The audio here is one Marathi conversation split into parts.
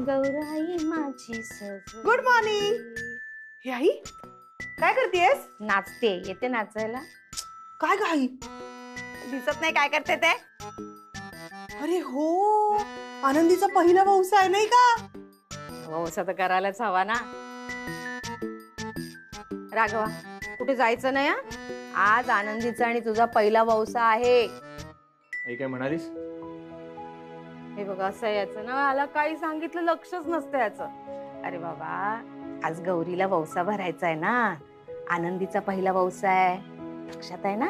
गौराई माझी सज. Good morning. हे आई काय करतेस? नाचते, येते नाचायला. काय घाई? दिसत नाही काय करते ते? अरे हो, आनंदीचा पहिला वौसा आहे नाही का? वौसा तर करायलाच हवा ना. राघवा, कुठे जायचं नाही हा? आज आनंदीचा आणि तुझा पहिला वौसा आहे. आई काय म्हणालीस? हे बघा, असं याचं ना, मला काही सांगितलं लक्षच नसतं याचं. अरे बाबा, आज गौरीला वौसा भरायचा आहे ना. आनंदीचा पहिला वौसा आहे, लक्षात आहे ना?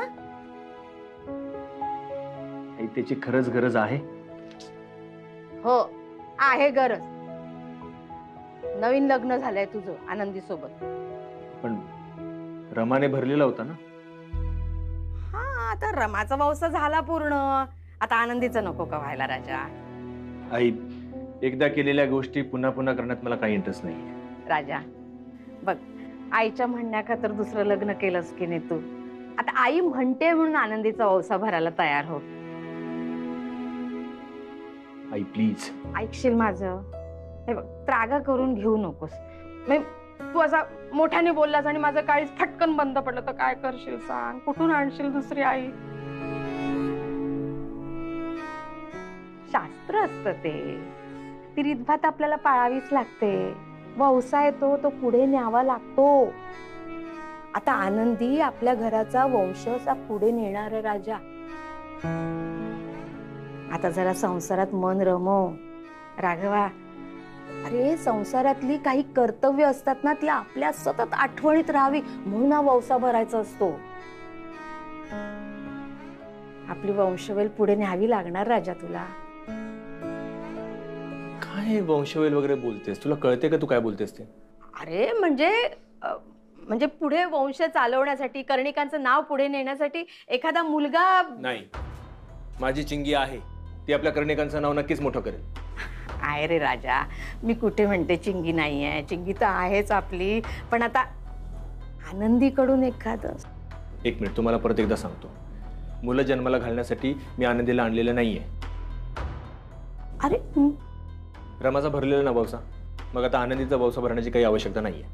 आई त्याची खरंच गरज आहे? हो, आहे गरज. नवीन लग्न झालंय तुझं आनंदी सोबत. पण रमाने भरलेला होता ना. हा, आता रमाचा वौसा झाला पूर्ण. आता आनंदीचा नको का व्हायला राजा? आई, एकदा केलेल्या गोष्टी पुन्हा पुन्हा करण्यात मला काही इंटरेस्ट नाही. राजा बघ, आईच्या म्हणण्याखातर दुसरं लग्न केलंस की नाही तू. आता आई म्हणते म्हणून आनंदीचा वौसा भरायला तयार हो. आई प्लीज. ऐकशील माझं? हे बघ, त्रागा करून घेऊ नकोस. तू असा मोठ्याने बोललास आणि माझं काळीच फटकन बंद पडलं तर काय करशील सांग? कुठून आणशील दुसरी आई? शास्त्र असतं ते. ती रीतभात आपल्याला पाळावीच लागते. वौसा येतो तो पुढे न्यावा लागतो. आता आनंदी आपल्या घराचा वंश असा पुढे नेणारा राजा. आता जरा संसारात मन रमव राघवा. अरे, संसारातली काही कर्तव्य असतात ना, ती आपल्या सतत आठवणीत राहावी म्हणून हा वौसा भरायचा असतो. आपली वंशवेल पुढे न्यावी लागणार राजा तुला. काय वंशवेल वगैरे बोलतेस? तुला कळते का तू काय बोलतेस ते? अरे म्हणजे पुढे वंश चालवण्यासाठी, कर्णिकांचं नाव पुढे नेण्यासाठी एखादा मुलगा. नाही, माझी चिंगी आहे, ती आपल्या कर्णिकांचं नाव नक्कीच मोठं करेल. आहे रे राजा, मी कुठे म्हणते चिंगी नाहीये. चिंगी तर आहेच आपली. पण आता आनंदीकडून एखादं. एक मिनिट, तुम्हाला परत एकदा सांगतो, मुलं जन्माला घालण्यासाठी मी आनंदीला आणलेलं नाहीये. अरे, रमाचा भरलेला ना वौसा, मग आता आनंदीचा वौसा भरण्याची काही आवश्यकता नाहीये.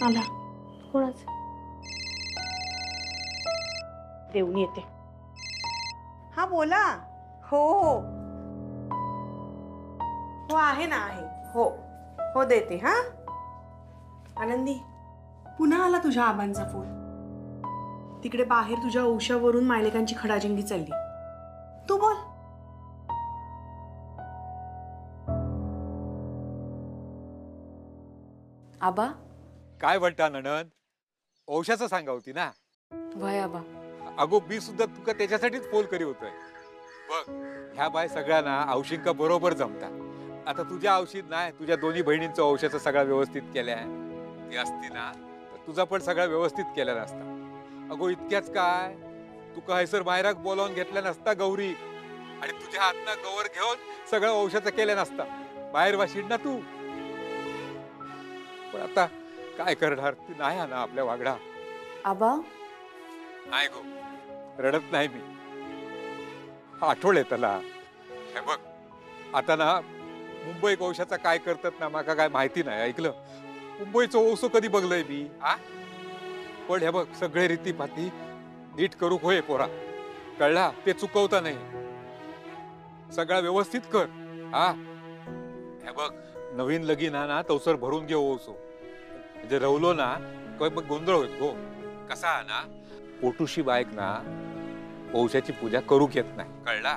आला कोणाचं? देऊन येते. हा बोला. हो हो हो, आहे ना, आहे. हो हो, देते. हा आनंदी, पुन्हा आला तुझ्या आबांचा फोन. तिकडे बाहेर तुझ्या औषावरून मायलेकांची खडाजंगी चालली. तू बोल. आबा. काय म्हणता नणंद? औषधाचं सांगा होती ना. वय आबा. अगो, मी सुद्धा तुका त्याच्यासाठीच फोन करी होतोय. बघ, ह्या बाय सगळ्यांना औषिंका बरोबर जमता. आता तुझ्या औषध नाही, तुझ्या दोन्ही बहिणींचं औषध सगळा व्यवस्थित केल्या ती असती ना, तर तुझा पण सगळा व्यवस्थित केला नसता. अगो, इतक्याच काय, तुका हैसर मायराक बोलावून घेतल्या नसता गौरी, आणि तुझ्या हातनं गवर घेऊन सगळं औषध केल्या नसता. बाहेर वाशीड ना तू. पण आता काय करणार, ती नाही ना आपल्या वागडा. आबा. नाही गो, रडत नाही मी. आठवण आहे त्याला. हे बघ, आता ना मुंबई औषधाचा काय करतात ना, माका काय माहिती नाही. ऐकलं, मुंबईचं ओसो कधी बघलंय मी? हा, पण हे बघ, सगळे रीतीपाती नीट करू होय पोरा, कळला? ते चुकवता नाही, सगळा व्यवस्थित कर. हा, हे बघ, नवीन लगीन ना तवसर भरून घे ओसो. म्हणजे रवलो ना मग गोंधळ होत गो. कसा ना, पोटूशी बायक ना औषधाची पूजा करू घेत नाही, कळला?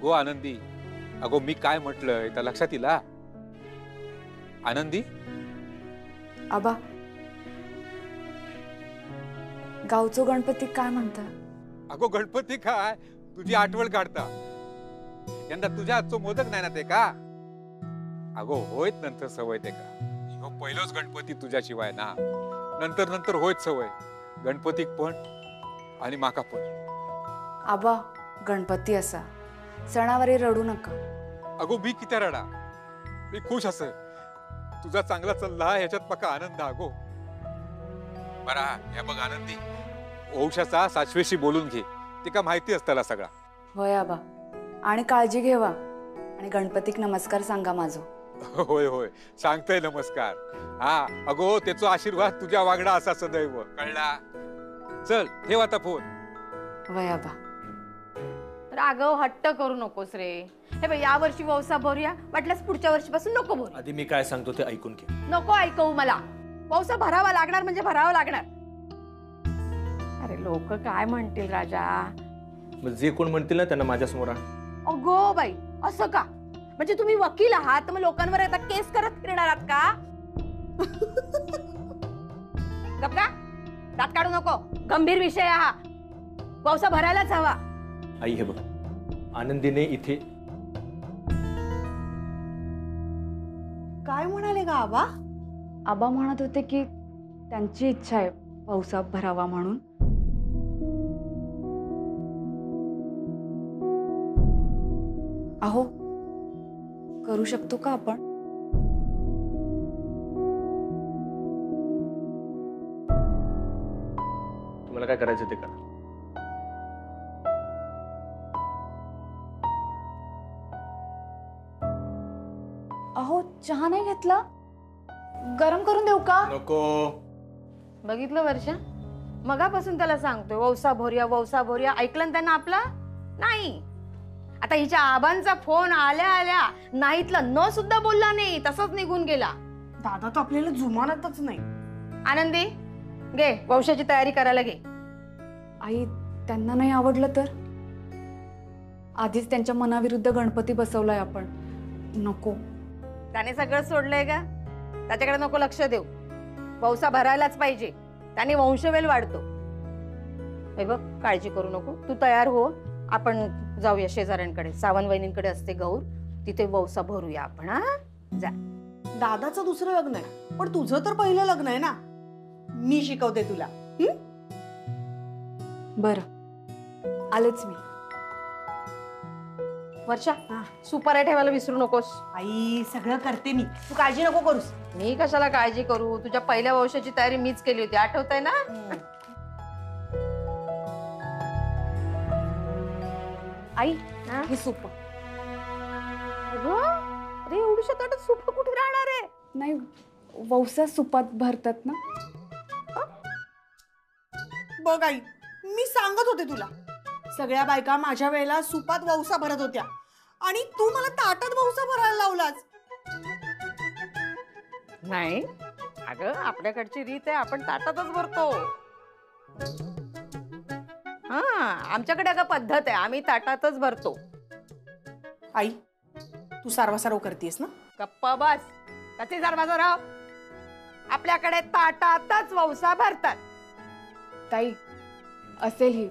गो आनंदी. अगो, मी काय म्हटलंय त्या लक्षात येईल? आनंदी. आबा, गावचो गणपती काय म्हणता? अगो, गणपती काय तुझी आठवण काढता. यंदा तुझ्या हातचो मोदक नाही ना ते का? अगो, होयत नंतर सवय ते का. पहिलोच गणपती तुझ्याशिवाय ना, नंतर नंतर होयत सवय गणपतीक पण आणि माका पण. आबा, गणपती असा सणावारी रडू नका. अगो, मी किती रडा, मी खुश असे. तुझा चांगला चालला ह्याच्यात पक्का आनंद. अगो, बरा या बघ आनंदी, वंशाचा सासवेशी बोलून घे, तिका माहिती असताला सगळा. होय आबा, आणि काळजी घेवा, आणि गणपतीक नमस्कार सांगा माझो. होय होय सांगतोय नमस्कार. हा अगो त्याचा आशीर्वाद तुझ्या वागडा असा सदैव, कळला. चल ठेव आता फोन. होय आबा. राघव हट्ट करू नकोस रे. हे बघ, या वर्षी वौसा भरूया, वाटल्यास पुढच्या वर्षीपासून नको भरू. आधी मी काय सांगतो ते ऐकून घे. नको ऐकवू मला. वौसा भरावा लागणार म्हणजे भरावा लागणार. अरे लोक काय म्हणतील राजा. मग जे कोण म्हणतील ना त्यांना माझ्यासमोर आण. अगो बाई, असं का? म्हणजे तुम्ही वकील आहात, मग लोकांवर आता केस करत फिरणार आहात का? गप्पा, दात काढू नको. गंभीर विषय हा. वौसा भरायलाच हवा. आई हे बघ, आनंदीने इथे काय म्हणाले गा आबा? आबा म्हणत होते की त्यांची इच्छा आहे वौसा भरावा म्हणून. अहो, करू शकतो का आपण? तुम्हाला काय करायचं ते करा. अहो, चहा नाही घेतला? गरम करून देऊ का? नको. बघितलं वर्षा, मगापासून त्याला सांगतोय वौसा भोर्या. ऐकलं ना त्यांना आपला? नाही. आता हिच्या आबांचा फोन आल्या आल्या नाहीतलं न सुद्धा बोलला नाही, तसंच निघून गेला. दादा तर आपल्याला जुमानतच नाही. आनंदी, घे वौशाची तयारी करायला घे. आई, त्यांना नाही आवडलं तर? आधीच त्यांच्या मनाविरुद्ध गणपती बसवलाय आपण. नको. त्याने सगळं सोडलंय का? त्याच्याकडे नको लक्ष देऊ. वौसा भरायलाच पाहिजे, त्याने वंशवेल वाढतो. हे बघ, काळजी करू नको. तू तयार हो, आपण जाऊया शेजाऱ्यांकडे. सावंत वहिनींकडे असते गौर, तिथे वौसा भरूया आपण. हा, जा. दादाचं दुसरं लग्न आहे, पण तुझं तर पहिलं लग्न आहे ना. मी शिकवते तुला. बरं, आलेच मी. वर्षा, सुपाऱ्या ठेवायला विसरू नकोस. आई सगळं करते मी, तू काळजी नको करूस. मी कशाला काळजी करू? तुझ्या पहिल्या वंशाची तयारी मीच केली होती, आठवतंय ना? आई, हा? ही सूप. अगं, अरे एवढ्या ताटात सूप कुठे राहणार आहे? नाही, वौसा सुपात भरतात ना. बघ आई, मी सांगत होते तुला, सगळ्या बायका माझ्या वेळेला सुपात वौसा भरत होत्या, आणि तू मला ताटात वौसा भरायला लावलास. नाही अगं, आपल्याकडची रीत आहे, आपण ताटातच भरतो. हा, आमच्याकडे अगं पद्धत आहे, आम्ही ताटातच भरतो. आई, तू सारवासारव करतेस ना? गप्पा बस. कसे सारवाचा राव? आपल्याकडे ताटातच वौसा भरतात. ताई, असेल ही.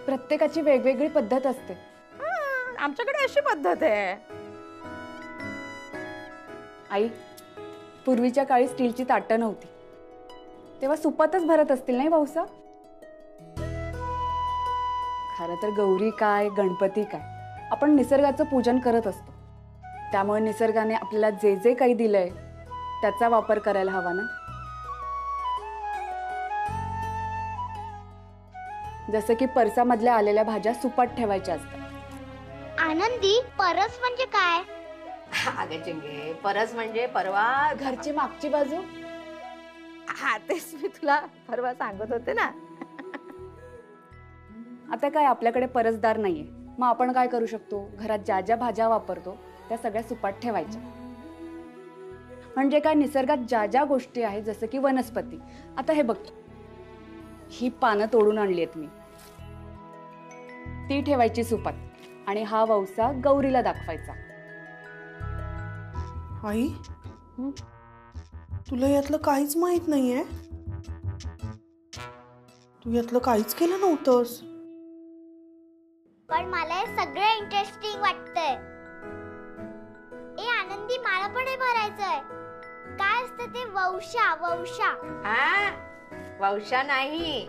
प्रत्येकाची वेगवेगळी पद्धत असते. आमच्याकडे अशी पद्धत आहे. आई, पूर्वीच्या काळी स्टीलची ताटं नव्हती, तेव्हा सुपातच भरत असतील नाही वौसा? खरं तर गौरी काय, गणपती काय, आपण निसर्गाचं पूजन करत असतो. त्यामुळे निसर्गाने आपल्याला जे जे काही दिलंय त्याचा वापर करायला हवा ना. जसं की परसामधल्या आलेल्या भाज्या सुपात ठेवायच्या असतात. आनंदी, परस म्हणजे काय? अगं चिंगे, परस म्हणजे परवा घरची मागची बाजू. हा, तेच मी तुला परवा सांगत होते ना. आता काय आपल्याकडे परसदार नाहीये, मग आपण काय करू शकतो? घरात ज्या ज्या भाज्या वापरतो त्या सगळ्या सुपात ठेवायच्या. म्हणजे काय, निसर्गात ज्या ज्या गोष्टी आहेत, जसं की वनस्पती. आता हे बघ, ही पानं तोडून आणली आहेत मी, ती ठेवायची सुपात, आणि हा वौसा गौरीला दाखवायचा. आई, तुला यातलं काहीच माहित नाहीये? तू यातलं काहीच केलं नव्हतंस. पण मला हे सगळं इंटरेस्टिंग वाटतंय. ए आनंदी, मला पण हे भरायचंय. काय असतं ते? वौशा. वौशा. हा, वौशा नाही,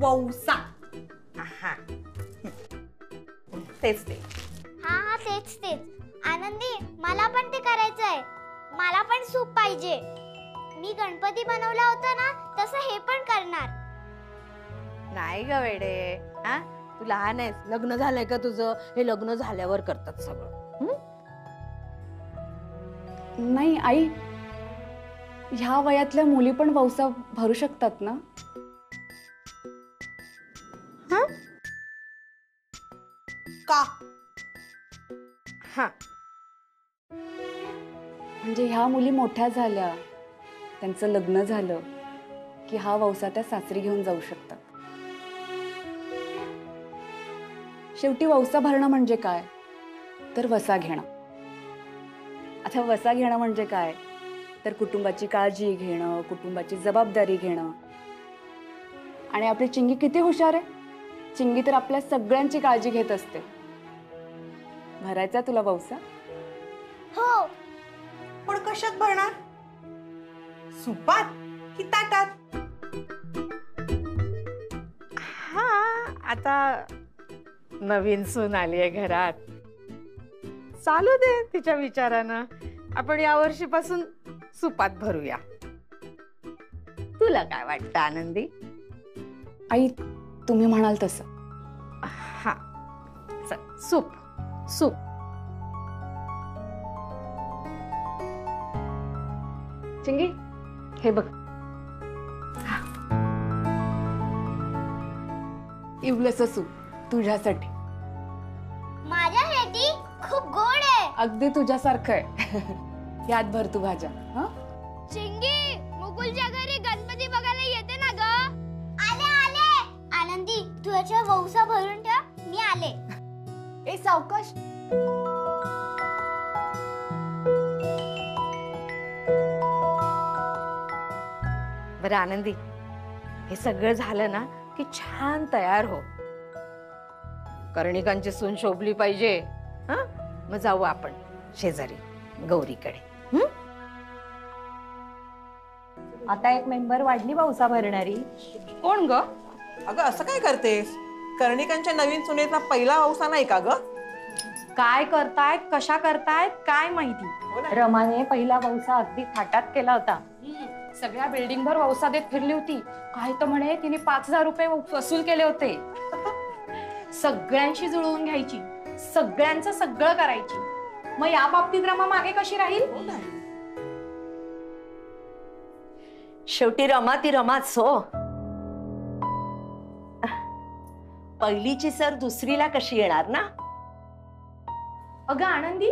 वौसा. हा, तेच ते. हा हा, तेच तेच. आनंदी, मला पण ते करायचंय. मला पण सूप पाहिजे. मी गणपती बनवला होता ना तसं हे पण करणार. नाही ग वेडे, हा तू लहान आहेस, लग्न झालंय का तुझं? हे लग्न झाल्यावर करतात सगळं. नाही आई, ह्या वयातल्या मुली पण वौसा भरू शकतात ना? का? हा म्हणजे ह्या मुली मोठ्या झाल्या, त्यांचं लग्न झालं की हा वौसा त्या सासरी घेऊन जाऊ शकतात. शेवटी वौसा भरणं म्हणजे काय, तर वसा घेणं. आता वसा घेणं म्हणजे काय, तर कुटुंबाची काळजी घेणं, कुटुंबाची जबाबदारी घेणं. आणि आपली चिंगी किती हुशार आहे. चिंगी तर आपल्या सगळ्यांची काळजी घेत असते. भरायचा तुला वौसा? हो. पण कशात भरणार? सुपात की ताटात? हा आता नवीन सून आली आहे घरात, चालू दे तिच्या विचारानं. आपण या वर्षीपासून सुपात भरूया. तुला काय वाटतं आनंदी? आई, तुम्ही म्हणाल तसं. हा चल, सूप सूप. चिंगी, हे बघ. इवलंसं सूप तुझ्यासाठी. माझ्यासाठी खूप गोड आहे. अगदी तुझ्यासारखं आहे. यात भर तू भाज्या. हं? चिंगी, मुकुलच्या घरी गणपती बघायला येते ना ग? आले आले. आनंदी, तू याच्या वौसा भरून ठेव, मी आले. ए सावकाश. बरं आनंदी, हे सगळं झालं ना की छान तयार हो. कर्णिकांची सून शोभली पाहिजे. हा मग जाऊ आपण शेजारी गौरीकडे. आता एक मेंबर वाढली वौसा भरणारी. कोण ग? अगं असं काय करतेस? कर्णिकांच्या नवीन सुनेचा पहिला वौसा नाही का ग? काय करतायत, कशा करतायत काय माहिती. रमाने पहिला वौसा अगदी थाटात केला होता. सगळ्या बिल्डिंगभर वौसा देत फिरली होती. काय तर म्हणे तिने 5,000 रुपये वसूल केले होते. सगळ्यांशी जुळवून घ्यायची, सगळ्यांचं सगळं करायची. मग या बाबतीत रमा मागे कशी राहील? शेवटी रमा ती रमाच हो. पहिलीची सर दुसरीला कशी येणार ना? अगं आनंदी,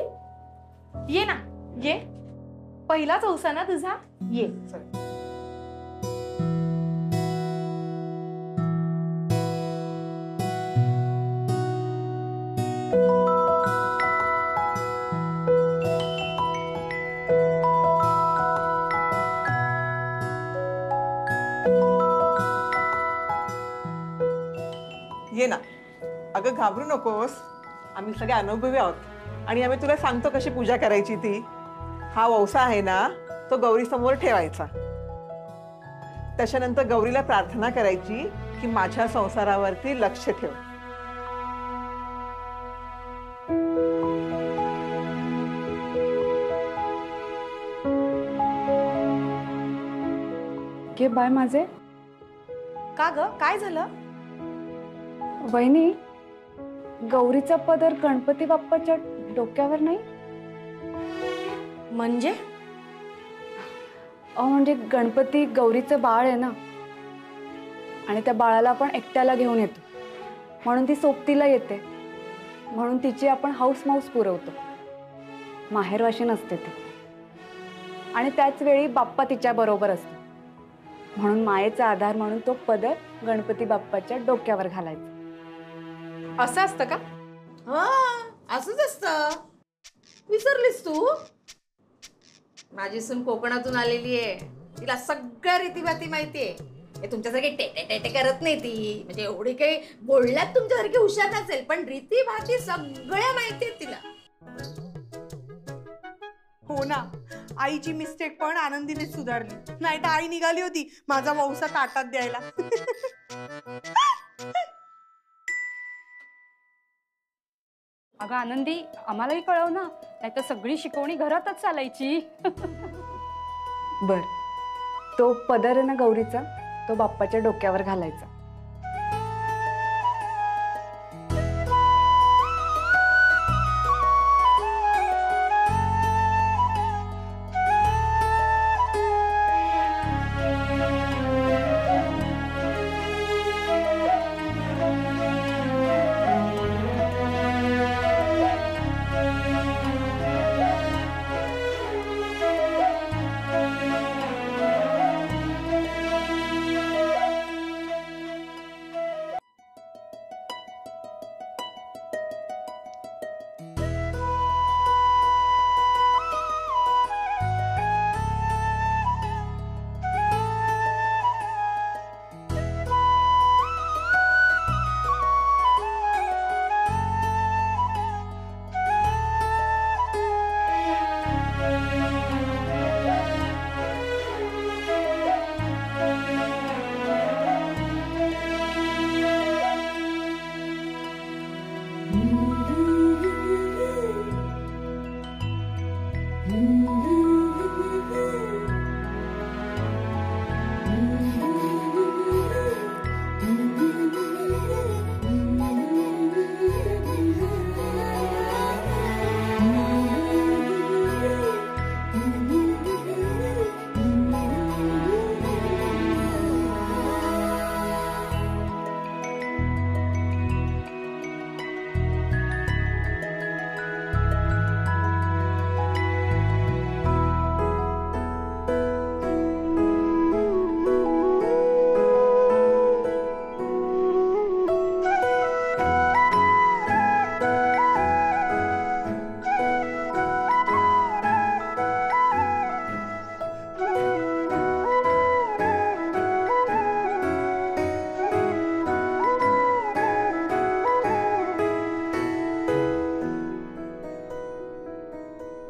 ये ना ये. पहिलाच वौसा ना तुझा, ये. ये ना. अगं घाबरू नकोस, आम्ही सगळे अनुभवी आहोत आणि आम्ही तुला सांगतो कशी पूजा करायची ती. हा वौसा आहे ना, तो गौरी समोर ठेवायचा. त्याच्यानंतर गौरीला प्रार्थना करायची की माझ्या संसारावरती लक्ष ठेव. घे बाय माझे. का ग, काय झालं? वहिनी, गौरीचा पदर गणपती बाप्पाच्या डोक्यावर नाही? म्हणजे? म्हणजे गणपती गौरीचं बाळ आहे ना, आणि त्या बाळाला आपण एकट्याला घेऊन येतो, म्हणून ती सोबतीला येते. म्हणून तिची आपण हाऊस माऊस पुरवतो. माहेरवाशी नसते ती. आणि त्याच वेळी बाप्पा तिच्या बरोबर असतो. म्हणून मायेचा आधार म्हणून तो पदर गणपती बाप्पाच्या डोक्यावर घालायचा. असं असतं का? हा असंच असतं. विसरलीस तू? माझी सून कोकणातून आलेली आहे, तिला सगळ्या रीतीभाती माहितीये. हे तुमच्यासारखे टेटे टेटे करत नाही ती. म्हणजे एवढी काही बोलण्यात तुमच्यासारखी हुशार नसेल, पण रीतीभाती सगळ्या माहितीये तिला. हो ना, आईची मिस्टेक पण आनंदीने सुधारली. नाही तर आई निघाली होती माझा वौसा ताटात द्यायला. अगं आनंदी, आम्हालाही कळव ना, नाही तर सगळी शिकवणी घरातच चालायची. बर, तो पदर आहे ना गौरीचा, तो बाप्पाच्या डोक्यावर घालायचा.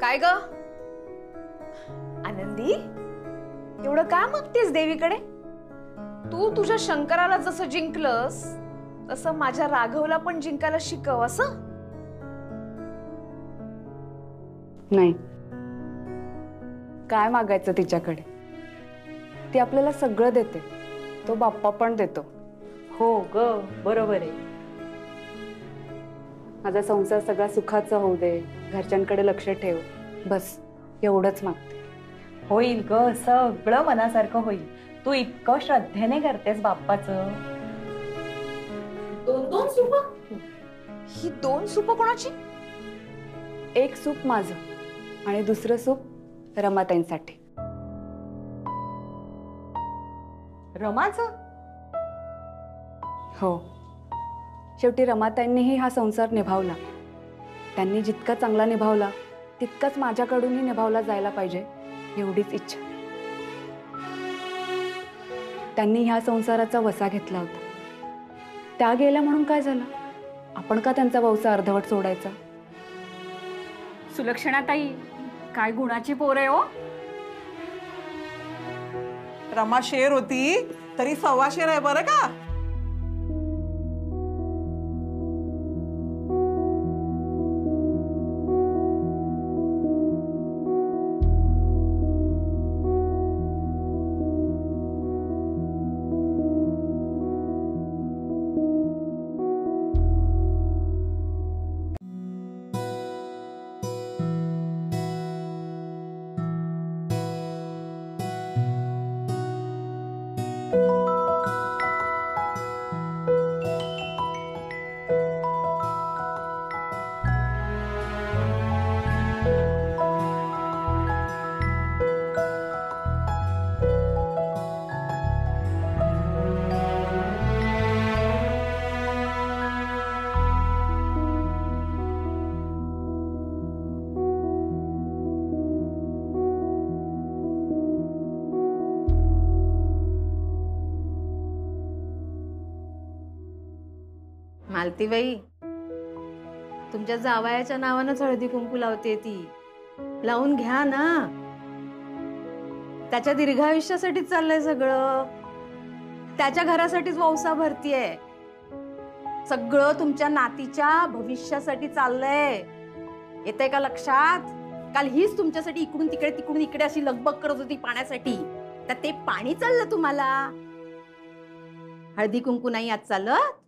काय ग आनंदी, एवढं का मागतेस देवीकडे? तू तुझ्या शंकराला जसं जिंकलंस तसं माझ्या राघवला पण जिंकायला शिकव असं. नाही, काय मागायचं तिच्याकडे? ती आपल्याला सगळं देते, तो बाप्पा पण देतो. हो ग, बरोबर आहे. माझा संसार सगळा सुखाचा होऊ दे, घरच्यांकडे लक्ष ठेव, बस एवढंच मागते. होईल ग, सगळं मनासारखं होईल. तू इतकं श्रद्धेने करतेस बाप्पाचं. दोन सूप? ही 2 सूप कोणाची? एक सूप माझं आणि दुसरं सूप रमाताईंसाठी. रमाचं? हो, शेवटी रमाताईंनीही हा संसार निभावला. त्यांनी जितका चांगला निभावला तितकाच माझ्याकडूनही निभावला जायला पाहिजे, एवढीच इच्छा. त्यांनी ह्या संसाराचा वसा घेतला होता. त्या गेल्या म्हणून काय झालं? आपण का त्यांचा वसा अर्धवट सोडायचा? सुलक्षणाताई, काय गुणाची पोर आहे हो. रमा शेर होती तरी 1.25 शेर आहे बरं का. मालतीबाई, तुमच्या जावयाच्या नावानंच हळदी कुंकू लावते ती. लावून घ्या ना. त्याच्या दीर्घायुष्यासाठीच चाललंय सगळं. त्याच्या घरासाठीच वौसा भरतीये. सगळं तुमच्या नातीच्या भविष्यासाठी चाललंय. येतंय का लक्षात? काल हीच तुमच्यासाठी इकडून तिकडे तिकडून इकडे अशी लगबग करत होती पाण्यासाठी. का ते पाणी चाललं तुम्हाला? हळदी कुंकू नाही आज चालत?